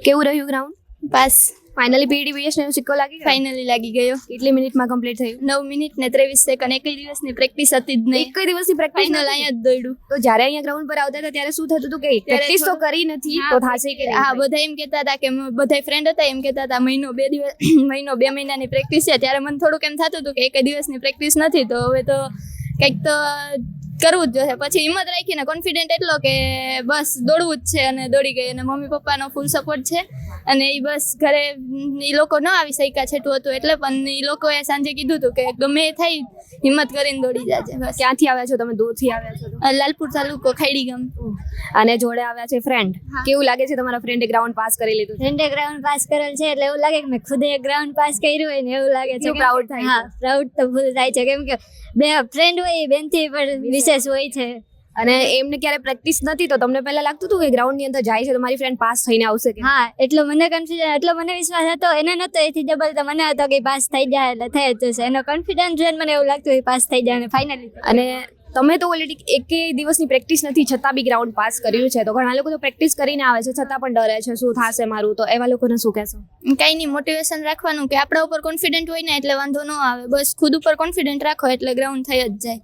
કેવું રહ્યું ground? Pass finally પીડીપીએસ ને સિક્કો લાગી ગયો? ફાઇનલી લાગી ગયો. કેટલી મિનિટમાં કમ્પ્લીટ થયું? 9 મિનિટ ને 23 સેકન્ડ. એક દિવસની પ્રેક્ટિસ હતી જ નહીં. એક દિવસની પ્રેક્ટિસ ફાઇનલ અહીંયા જ દોડ્યું. તો જ્યારે અહીંયા ગ્રાઉન્ડ પર આવતા હતા ત્યારે શું થતું હતું કે પ્રેક્ટિસ તો કરી નથી તો થાશે કે હા, બધા એમ કહેતા હતા કે બધા ફ્રેન્ડ હતા એમ કહેતા હતા મહિનો 2 મહિનાની પ્રેક્ટિસ છે. ત્યારે મને થોડુંક એમ થતું હતું કે એક દિવસની પ્રેક્ટિસ નથી તો હવે તો કંઈક તો કરવું જ જોઈએ. પછી હિંમત રાખીને કોન્ફિડન્ટ એટલો કે બસ દોડવું જ છે અને દોડી ગઈ. અને મમ્મી પપ્પાનો ફૂલ સપોર્ટ છે અને એ બસ ઘરે એ લોકો ન આવી શક્યા છેટું હતું એટલે પણ એ લોકોએ સાંજે કીધું હતું કે ગમે એ થાય હિંમત કરીને દોડી જાજે. બસ. ક્યાંથી આવ્યા છો તમે? દૂરથી આવ્યા છો તો? લાલપુર તાલુકો ખૈડી ગામ. અને જોડે આવ્યા છે ફ્રેન્ડ. કેવું લાગે છે તમારા ફ્રેન્ડે ગ્રાઉન્ડ પાસ કરી લીધું? ફ્રેન્ડે ગ્રાઉન્ડ પાસ કરેલ છે એટલે એવું લાગે કે મેં ખુદે ગ્રાઉન્ડ પાસ કર્યું હોય ને એવું લાગે છે. પ્રાઉડ થાય? હા, પ્રાઉડ તો ફૂલ થાય છે કેમ કે બે ફ્રેન્ડ હોય બેનથી પણ વિશેષ હોય છે. અને એમને ક્યારે પ્રેક્ટિસ નથી તો તમને પહેલા લાગતું હતું કે ગ્રાઉન્ડ ની અંદર જાય છે તો મારી ફ્રેન્ડ પાસ થઈને આવશે કે? હા, એટલો મને કન્ફિડન્સ, એટલો મને વિશ્વાસ હતો. એને નતો, એથી ડબલ તો મને હતો કે પાસ થઈ જાય એટલે થઈ જ જશે. એનો કોન્ફિડન્સ જોઈને મને એવું લાગતું કે પાસ થઈ જાય અને ફાઇનલી. અને તમે તો ઓલરેડી એકે દિવસની પ્રેક્ટિસ નથી છતાં બી ગ્રાઉન્ડ પાસ કર્યું છે તો ઘણા લોકો તો પ્રેક્ટિસ કરીને આવે છે છતાં પણ ડરે છે શું થશે મારું, તો એવા લોકોને શું કહેશો? કંઈ નહીં, મોટિવેશન રાખવાનું કે આપણા ઉપર કોન્ફિડન્ટ હોય ને એટલે વાંધો ન આવે. બસ ખુદ ઉપર કોન્ફિડન્ટ રાખો એટલે ગ્રાઉન્ડ થઈ જ જાય.